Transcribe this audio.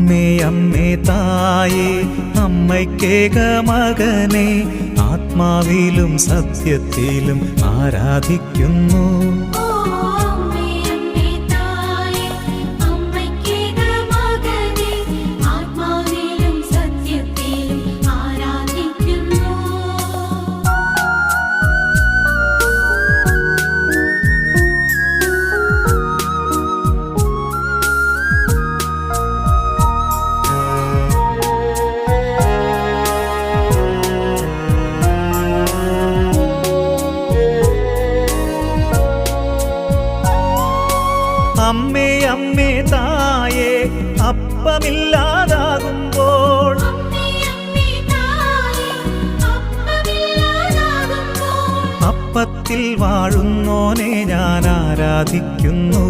അമ്മേ അമ്മേ തായേ അമ്മയ്ക്കേക മകനെ ആത്മാവിലും സത്യത്തിലും ആരാധിക്കുന്നു. അമ്മേ അമ്മേ തായേ അപ്പമില്ലാതാകുമ്പോൾ അപ്പത്തിൽ വാഴുന്നോനെ ഞാൻ ആരാധിക്കുന്നു.